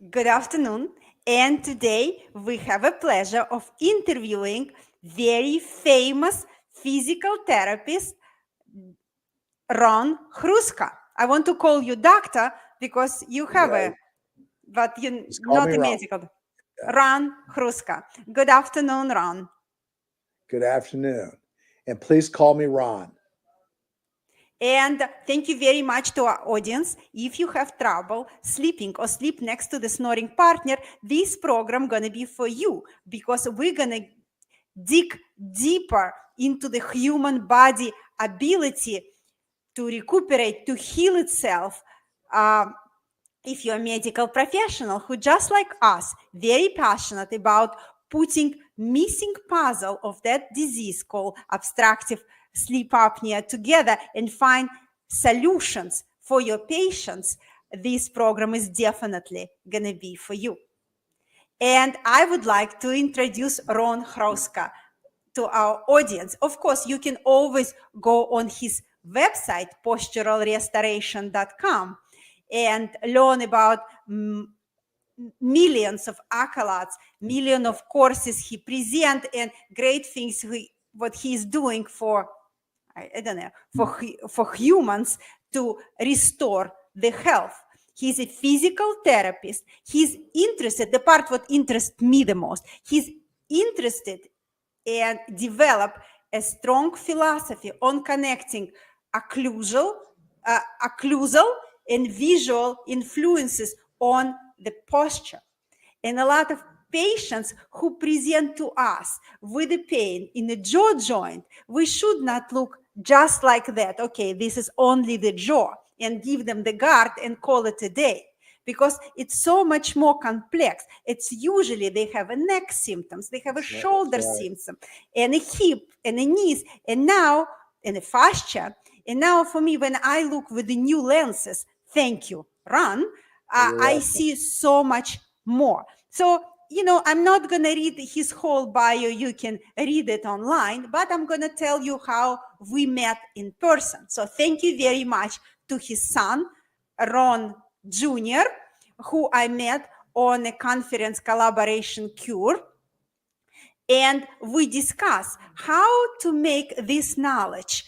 Good afternoon. And today we have a pleasure of interviewing very famous physical therapist Ron Hruska. I want to call you doctor because you have Right. a, but you Just call me not a Ron. medical. Yeah. Ron Hruska. Good afternoon, Ron. Good afternoon. And please call me Ron. And thank you very much to our audience. If you have trouble sleeping or sleep next to the snoring partner, this program gonna be for you because we're gonna dig deeper into the human body ability to recuperate, to heal itself. Um, if you're a medical professional who, just like us, very passionate about putting missing puzzle of that disease called obstructive sleep apnea together and find solutions for your patients, this program is definitely going to be for you. And I would like to introduce Ron Hruska to our audience. Of course, you can always go on his website, posturalrestoration.com, and learn about millions of accolades, millions of courses he presents, and great things what he's doing for, I don't know, for humans to restore the health. He's a physical therapist. He's interested, the part what interests me the most, he's interested and develop a strong philosophy on connecting occlusal, occlusal and visual influences on the posture. And a lot of patients who present to us with a pain in the jaw joint, we should not look just like that. Okay, this is only the jaw, and give them the guard and call it a day, because it's so much more complex. It's usually they have a neck symptoms, they have a shoulder That's right. symptom, and a hip, and a knees, and now and a fascia. And now for me, when I look with the new lenses, thank you, Ron, You're I welcome. see so much more. So, I'm not going to read his whole bio. You can read it online, but I'm going to tell you how we met in person. So, thank you very much to his son, Ron Jr., who I met on a conference collaboration cure. And we discuss how to make this knowledge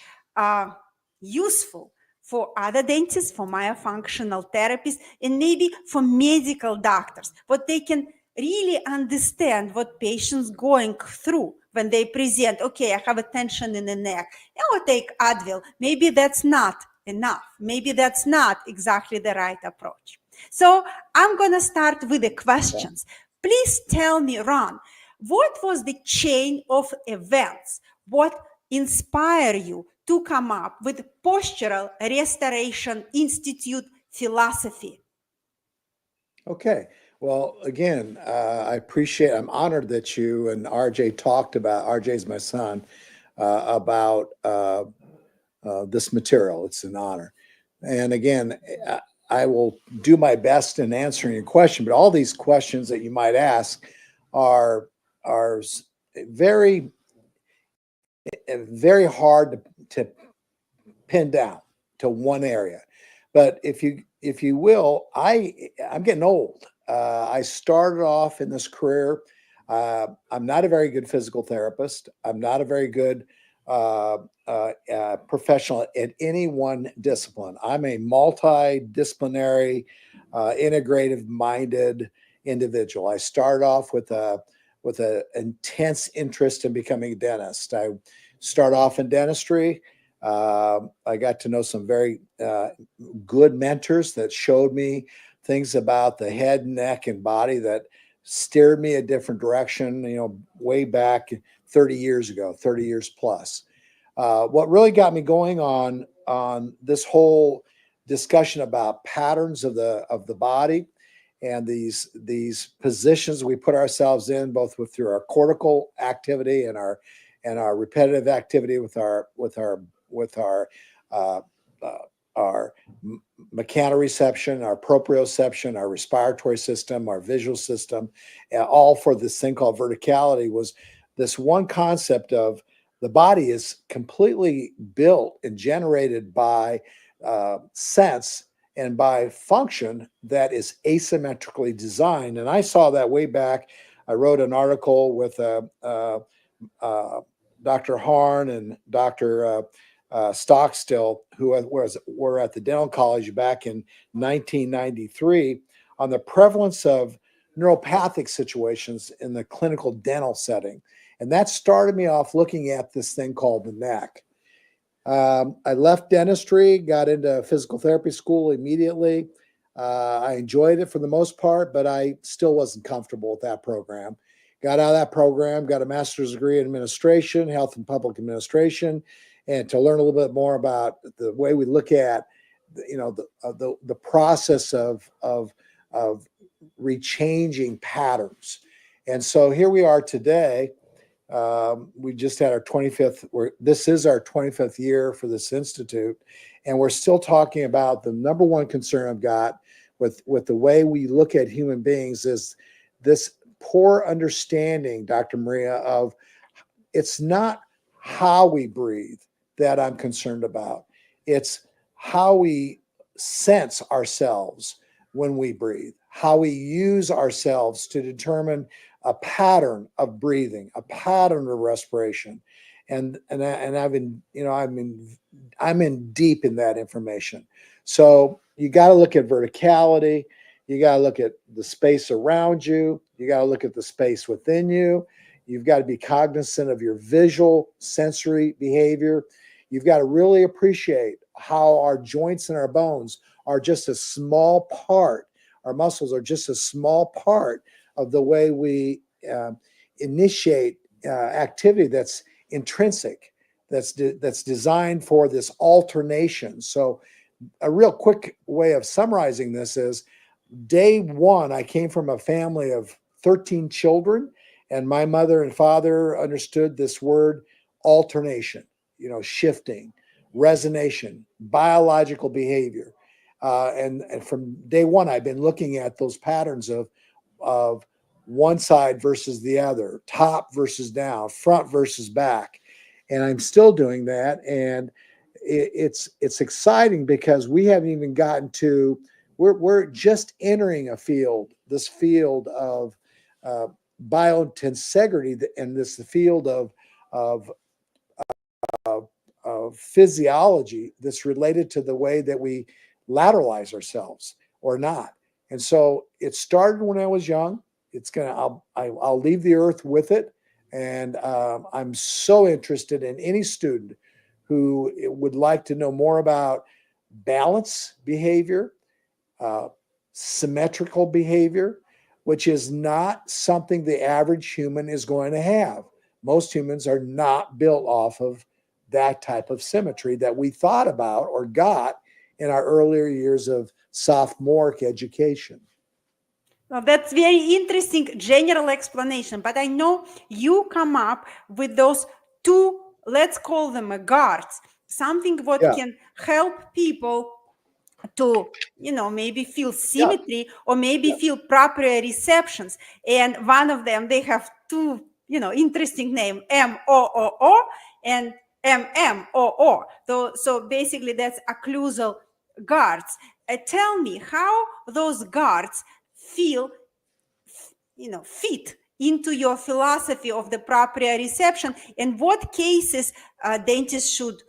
useful for other dentists, for myofunctional therapists, and maybe for medical doctors, what they can really understand what patients going through when they present. Okay, I have a tension in the neck, and I'll take Advil. Maybe that's not enough. Maybe that's not exactly the right approach. So I'm going to start with the Yeah. questions. Please tell me, Ron, what was the chain of events? What inspired you to come up with Postural Restoration Institute philosophy? Okay. Well, again, I'm honored that you and RJ talked about, RJ's my son, about this material. It's an honor. And again, I will do my best in answering your question, but all these questions that you might ask are, are very, very hard to pinned down to one area. But if you will, I'm getting old. I started off in this career. I'm not a very good physical therapist. I'm not a very good professional at any one discipline. I'm a multidisciplinary, integrative minded individual. I started off with a intense interest in becoming a dentist. I started off in dentistry. I got to know some very good mentors that showed me things about the head, neck, and body that steered me a different direction, way back 30 years ago, 30 years plus. What really got me going on this whole discussion about patterns of the body and these positions we put ourselves in, both through our cortical activity and our repetitive activity with uh, uh, our mechanoreception, our proprioception, our respiratory system, our visual system, all for this thing called verticality, was this one concept of the body is completely built and generated by sense and by function that is asymmetrically designed. And I saw that way back. I wrote an article with Dr. Harn and Dr. Stockstill, who were at the dental college back in 1993, on the prevalence of neuropathic situations in the clinical dental setting. And that started me off looking at this thing called the neck. I left dentistry, got into physical therapy school immediately. I enjoyed it for the most part, but I still wasn't comfortable with that program. Got out of that program, got a master's degree in administration, health and public administration, and to learn a little bit more about the way we look at, the process of rechanging patterns. And so here we are today. We just had our 25th, this is our 25th year for this institute, and we're still talking about the number one concern I've got with the way we look at human beings is this poor understanding, Dr. Maria, of it's not how we breathe that I'm concerned about. It's how we sense ourselves when we breathe, how we use ourselves to determine a pattern of breathing, a pattern of respiration. And I'm in deep in that information. So you got to look at verticality. You got to look at the space around you. You got to look at the space within you. You've got to be cognizant of your visual sensory behavior. You've got to really appreciate how our joints and our bones are just a small part. Our muscles are just a small part of the way we initiate activity that's intrinsic, that's designed for this alternation. So a real quick way of summarizing this is day one, I came from a family of 13 children, and my mother and father understood this word alternation, shifting, resonation, biological behavior. And from day one, I've been looking at those patterns of one side versus the other, top versus down, front versus back. And I'm still doing that. And it's exciting because we haven't even gotten to, we're just entering this field of biotensegrity, and this field of physiology that's related to the way that we lateralize ourselves or not. And so it started when I was young. I'll leave the earth with it. And I'm so interested in any student who would like to know more about balance behavior, symmetrical behavior, which is not something the average human is going to have. Most humans are not built off of that type of symmetry that we thought about or got in our earlier years of sophomoric education. Well, that's very interesting general explanation, but I know you come up with those two, let's call them guards, something what can help people to, maybe feel symmetry or maybe feel proprioceptions. And one of them, they have two, interesting name, MOOO and MMOO. So basically that's occlusal guards. Tell me how those guards fit into your philosophy of the proprioception, and what cases dentists should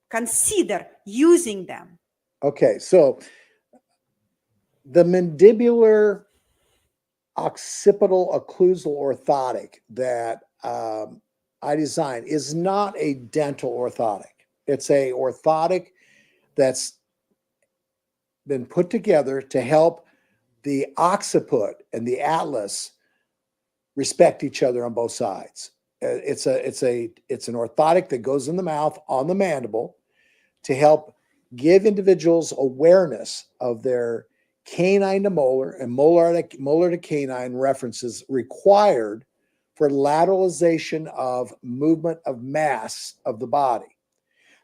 consider using them. Okay, so the mandibular occipital occlusal orthotic that I designed is not a dental orthotic. It's a orthotic that's been put together to help the occiput and the atlas respect each other on both sides. It's an orthotic that goes in the mouth on the mandible to help give individuals awareness of their canine to molar and molar to canine references required for lateralization of movement of mass of the body.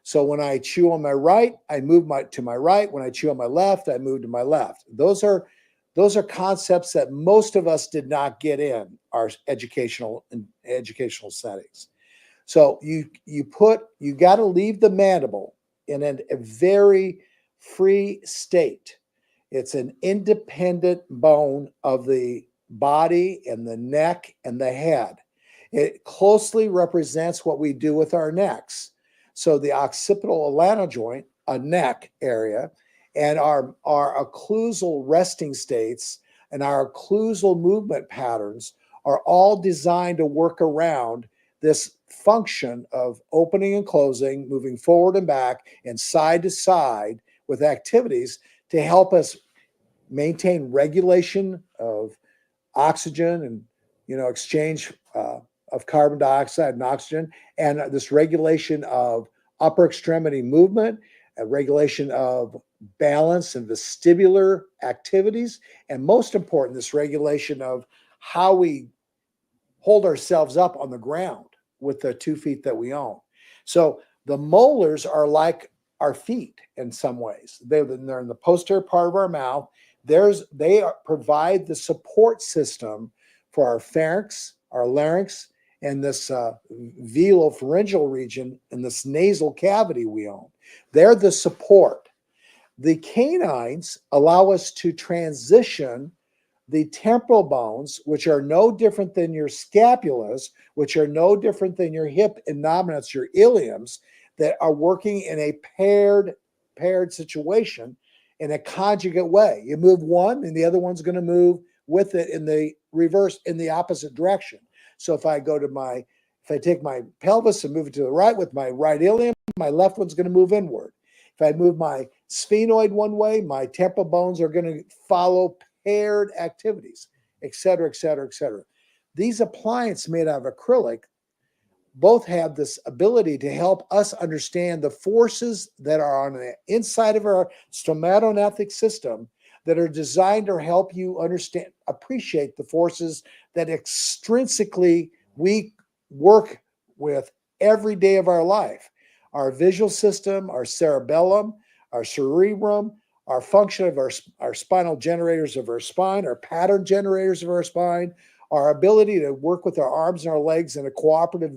So when I chew on my right, I move to my right. When I chew on my left, I move to my left. Those are concepts that most of us did not get in our educational settings. So you got to leave the mandible in a very free state. It's an independent bone of the body and the neck and the head. It closely represents what we do with our necks. So the occipital alanal joint, a neck area, and our occlusal resting states and our occlusal movement patterns are all designed to work around this function of opening and closing, moving forward and back and side to side with activities to help us maintain regulation of oxygen and exchange of carbon dioxide and oxygen, and this regulation of upper extremity movement, a regulation of balance and vestibular activities, and most important, this regulation of how we hold ourselves up on the ground with the 2 feet that we own. So the molars are like our feet in some ways. They're in the posterior part of our mouth. They provide the support system for our pharynx, our larynx, and this velopharyngeal region and this nasal cavity we own. They're the support. The canines allow us to transition the temporal bones, which are no different than your scapulas, which are no different than your hip innominats, your iliums, that are working in a paired situation in a conjugate way. You move one and the other one's going to move with it in the reverse, in the opposite direction. So if I take my pelvis and move it to the right with my right ilium, my left one's going to move inward. If I move my sphenoid one way, my temporal bones are going to follow paired activities, et cetera, et cetera, et cetera. These appliances made out of acrylic both have this ability to help us understand the forces that are on the inside of our stomatognathic system that are designed to help you appreciate the forces that extrinsically we work with every day of our life. Our visual system, our cerebellum, our cerebrum, our function of our spinal generators of our spine, our pattern generators of our spine, our ability to work with our arms and our legs in a cooperative,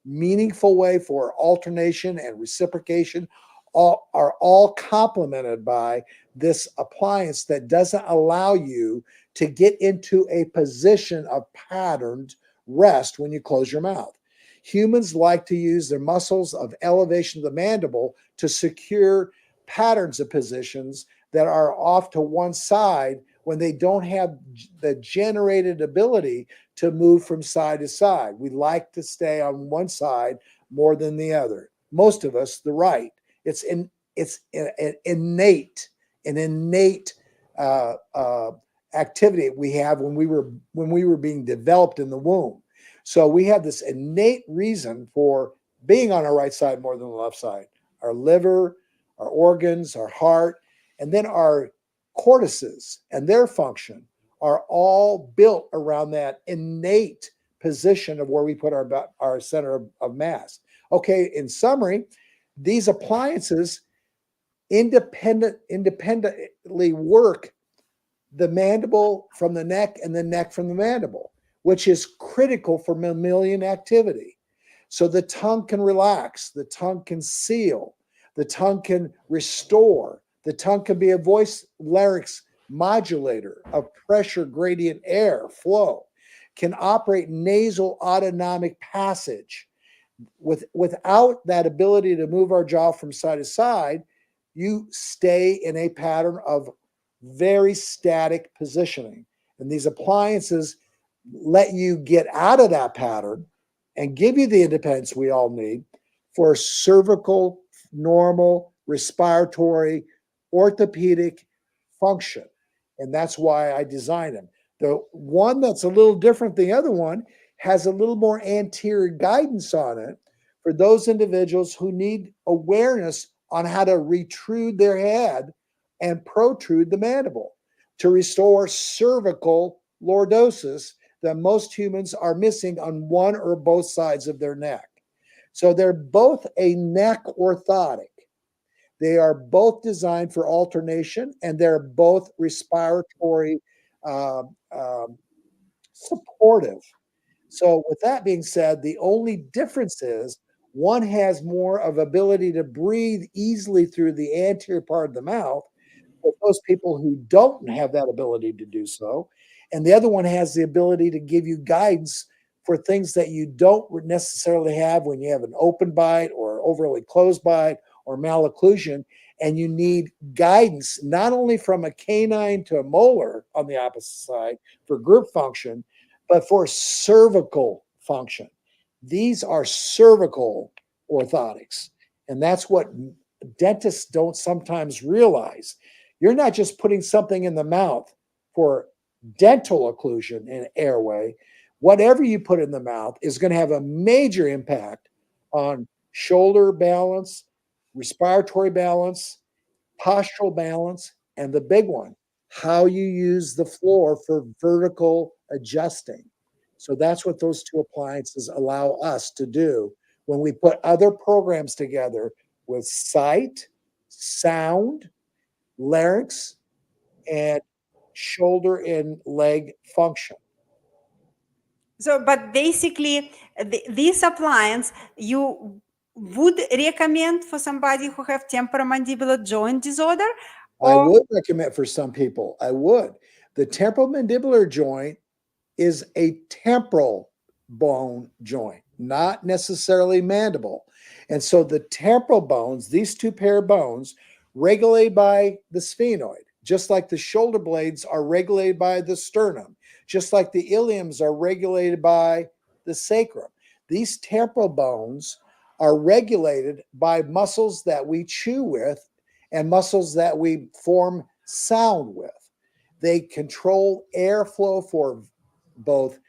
meaningful way for alternation and reciprocation are all complemented by this appliance that doesn't allow you to get into a position of patterned rest when you close your mouth. Humans like to use their muscles of elevation of the mandible to secure patterns of positions that are off to one side when they don't have the generated ability to move from side to side. We like to stay on one side more than the other. Most of us, the right. It's an innate activity we have when we were being developed in the womb. So we have this innate reason for being on our right side more than the left side. Our liver, our organs, our heart, and then our cortices and their function are all built around that innate position of where we put our center of mass. Okay, in summary, these appliances independently work the mandible from the neck and the neck from the mandible, which is critical for mammalian activity. So the tongue can relax, the tongue can seal, the tongue can restore, the tongue can be a voice larynx modulator of pressure gradient air flow, can operate nasal autonomic passage. Without that ability to move our jaw from side to side, you stay in a pattern of very static positioning. And these appliances let you get out of that pattern and give you the independence we all need for cervical, normal, respiratory, orthopedic function. And that's why I designed them. The one that's a little different than the other one has a little more anterior guidance on it for those individuals who need awareness on how to retrude their head and protrude the mandible to restore cervical lordosis that most humans are missing on one or both sides of their neck. So they're both a neck orthotic. They are both designed for alternation, and they're both respiratory supportive. So with that being said, the only difference is One has more of ability to breathe easily through the anterior part of the mouth for those people who don't have that ability to do so. And the other one has the ability to give you guidance for things that you don't necessarily have when you have an open bite or overly closed bite or malocclusion, and you need guidance not only from a canine to a molar on the opposite side for group function, but for cervical function. These are cervical orthotics, and that's what dentists don't sometimes realize. You're not just putting something in the mouth for dental occlusion and airway. Whatever you put in the mouth is going to have a major impact on shoulder balance, respiratory balance, postural balance, and the big one, how you use the floor for vertical adjusting. So that's what those two appliances allow us to do when we put other programs together with sight, sound, larynx, and shoulder and leg function. So, but basically, this appliance you would recommend for somebody who have temporomandibular joint disorder? I would recommend for some people. I would. The temporomandibular joint is a temporal bone joint, not necessarily mandible. And so the temporal bones, these two pair of bones, regulated by the sphenoid, just like the shoulder blades are regulated by the sternum, just like the iliums are regulated by the sacrum. These temporal bones are regulated by muscles that we chew with and muscles that we form sound with. They control airflow for both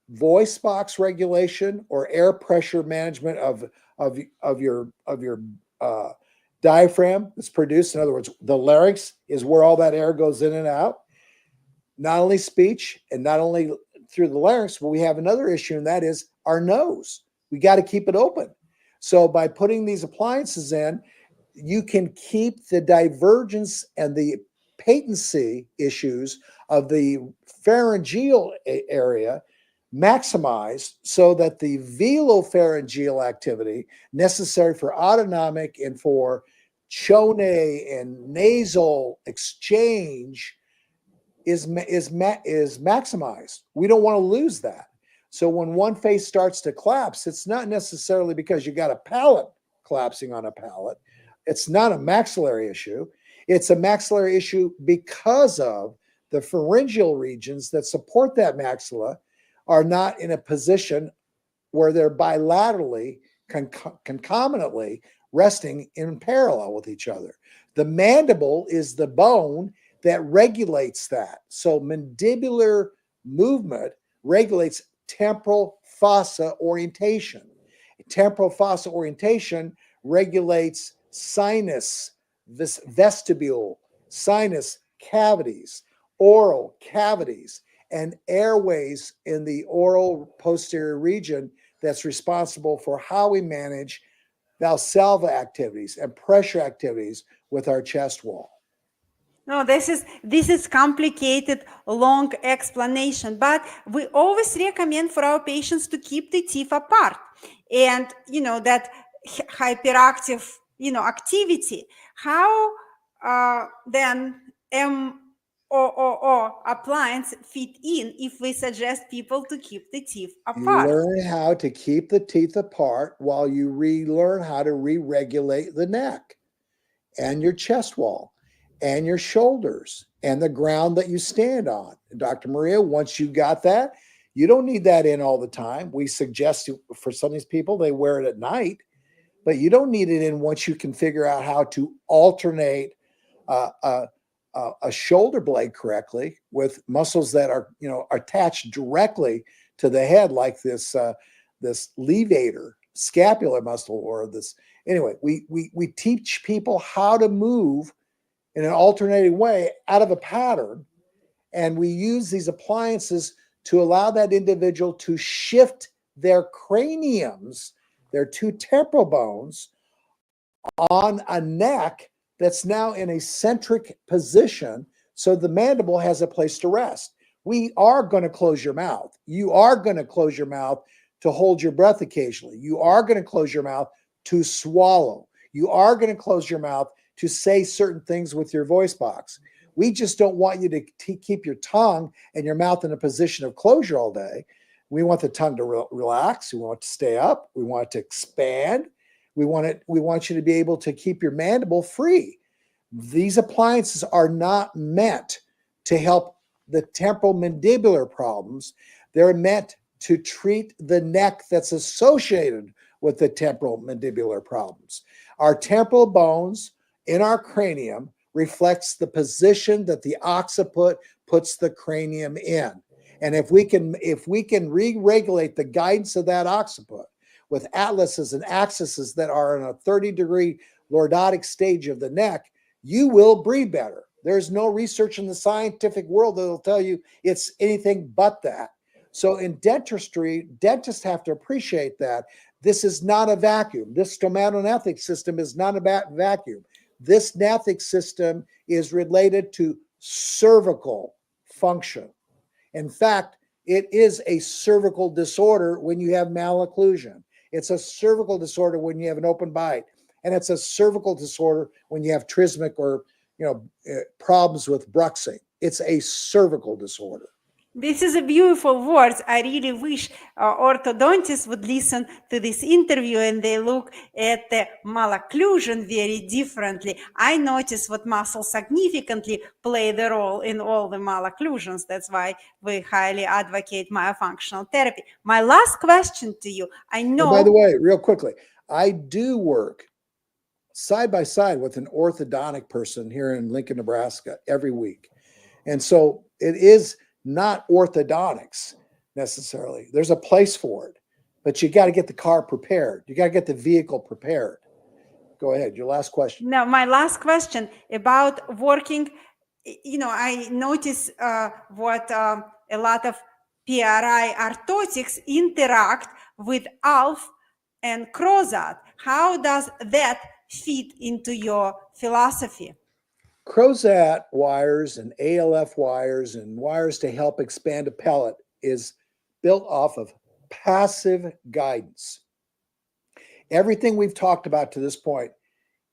voice box regulation or air pressure management of your diaphragm that's produced. In other words, the larynx is where all that air goes in and out. Not only speech and not only through the larynx, but we have another issue, and that is our nose. We got to keep it open. So by putting these appliances in, you can keep the divergence and the patency issues of the pharyngeal area maximized so that the velopharyngeal activity necessary for autonomic and for choane and nasal exchange is maximized. We don't want to lose that. So when one face starts to collapse, it's not necessarily because you got a palate collapsing on a palate. It's not a maxillary issue. It's a maxillary issue because of the pharyngeal regions that support that maxilla are not in a position where they're bilaterally, concomitantly resting in parallel with each other. The mandible is the bone that regulates that. So mandibular movement regulates temporal fossa orientation. Temporal fossa orientation regulates sinus, this vestibule, sinus cavities, oral cavities, and airways in the oral posterior region that's responsible for how we manage Valsalva activities and pressure activities with our chest wall. No, this is complicated, long explanation, but we always recommend for our patients to keep the teeth apart. And, that hyperactive, activity, how then MOO appliance fit in if we suggest people to keep the teeth apart? You learn how to keep the teeth apart while you relearn how to re-regulate the neck and your chest wall and your shoulders and the ground that you stand on. Dr. Maria, once you got that, you don't need that in all the time. We suggest for some of these people, they wear it at night, but you don't need it in once you can figure out how to alternate a shoulder blade correctly with muscles that are, attached directly to the head, like this levator scapular muscle or this. Anyway, we teach people how to move in an alternating way out of a pattern. And we use these appliances to allow that individual to shift their craniums, their two temporal bones, on a neck that's now in a centric position so the mandible has a place to rest. We are going to close your mouth. You are going to close your mouth to hold your breath occasionally. You are going to close your mouth to swallow. You are going to close your mouth to say certain things with your voice box. We just don't want you to keep your tongue and your mouth in a position of closure all day. We want the tongue to relax. We want it to stay up. We want it to expand. We want you to be able to keep your mandible free. These appliances are not meant to help the temporal mandibular problems. They're meant to treat the neck that's associated with the temporal mandibular problems. Our temporal bones in our cranium reflects the position that the occiput puts the cranium in. And if we can re-regulate the guidance of that occiput with atlases and axes that are in a 30-degree lordotic stage of the neck, you will breathe better. There's no research in the scientific world that will tell you it's anything but that. So in dentistry, dentists have to appreciate that this is not a vacuum. This stomatognathing system is not a vacuum. This gnathic system is related to cervical function. In fact, it is a cervical disorder when you have malocclusion. It's a cervical disorder when you have an open bite. And it's a cervical disorder when you have trismic or problems with bruxing. It's a cervical disorder. This is a beautiful words. I really wish orthodontists would listen to this interview and they look at the malocclusion very differently. I notice what muscles significantly play the role in all the malocclusions. That's why we highly advocate myofunctional therapy. My last question to you, I know... Oh, by the way, real quickly, I do work side by side with an orthodontic person here in Lincoln, Nebraska every week. And so it is not orthodontics necessarily. There's a place for it, but you got to get the car prepared. You got to get the vehicle prepared. Go ahead. Your last question. Now, my last question about working, I notice what a lot of PRI orthotics interact with ALF and Crozat. How does that fit into your philosophy? Crozat wires and ALF wires and wires to help expand a palate is built off of passive guidance. Everything we've talked about to this point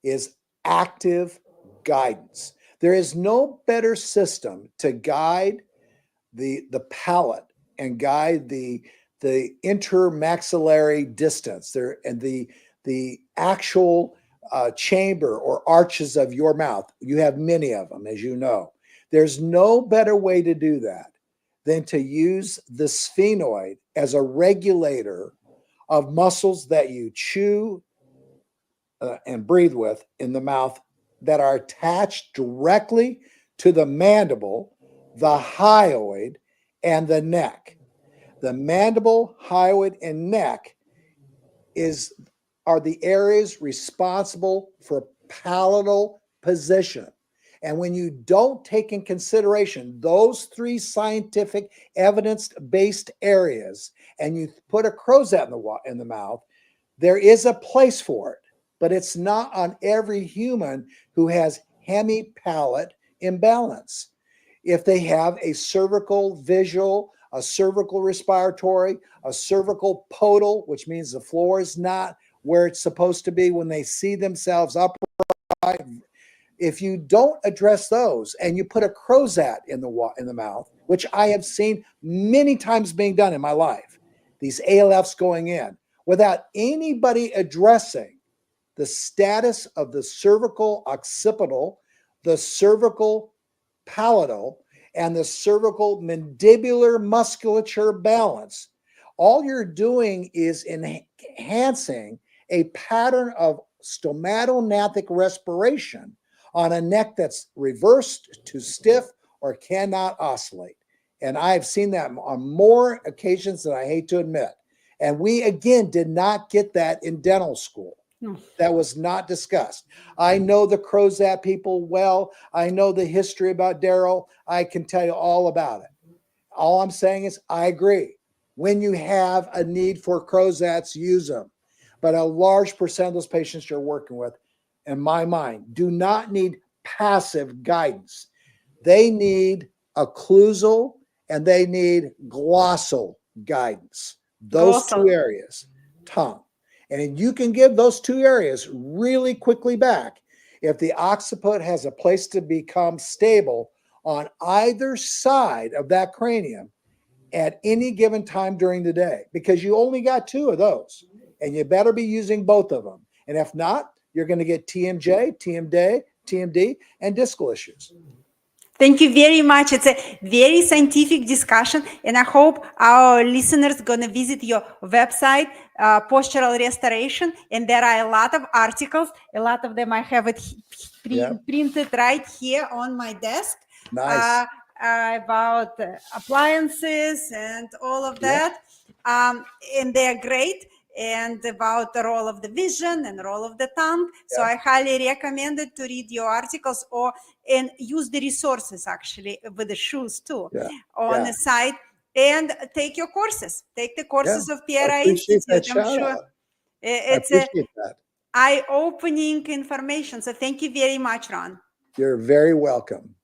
is active guidance. There is no better system to guide the palate and guide the intermaxillary distance there and the actual chamber or arches of your mouth. You have many of them, as you know. There's no better way to do that than to use the sphenoid as a regulator of muscles that you chew and breathe with in the mouth that are attached directly to the mandible, the hyoid, and the neck. The mandible, hyoid, and neck are the areas responsible for palatal position. And when you don't take in consideration those three scientific evidence-based areas and you put a Crozat in the mouth, there is a place for it, but it's not on every human who has hemipalate imbalance. If they have a cervical visual, a cervical respiratory, a cervical podal, which means the floor is not where it's supposed to be when they see themselves upright. If you don't address those and you put a Crozat in the mouth, which I have seen many times being done in my life, these ALFs going in, without anybody addressing the status of the cervical occipital, the cervical palatal, and the cervical mandibular musculature balance, all you're doing is enhancing a pattern of stomatognathing respiration on a neck that's reversed to stiff or cannot oscillate. And I've seen that on more occasions than I hate to admit. And we, again, did not get that in dental school. That was not discussed. I know the Crozat people well. I know the history about Daryl. I can tell you all about it. All I'm saying is I agree. When you have a need for Crozats, use them. But a large percent of those patients you're working with, in my mind, do not need passive guidance. They need occlusal and they need glossal guidance. Those Glossal. two areas, tongue. And you can give those two areas really quickly back if the occiput has a place to become stable on either side of that cranium at any given time during the day, because you only got two of those and you better be using both of them. And if not, you're going to get TMJ, TMD, and discal issues. Thank you very much. It's a very scientific discussion, and I hope our listeners going to visit your website, Postural Restoration, and there are a lot of articles. A lot of them I have it printed right here on my desk. Nice. About appliances and all of that, and they're great. And about the role of the vision and role of the tongue. So I highly recommend it to read your articles and use the resources actually with the shoes too on the site, and take your courses. Take the courses of PRI Institute. I'm sure it's that. eye-opening information. So thank you very much, Ron. You're very welcome.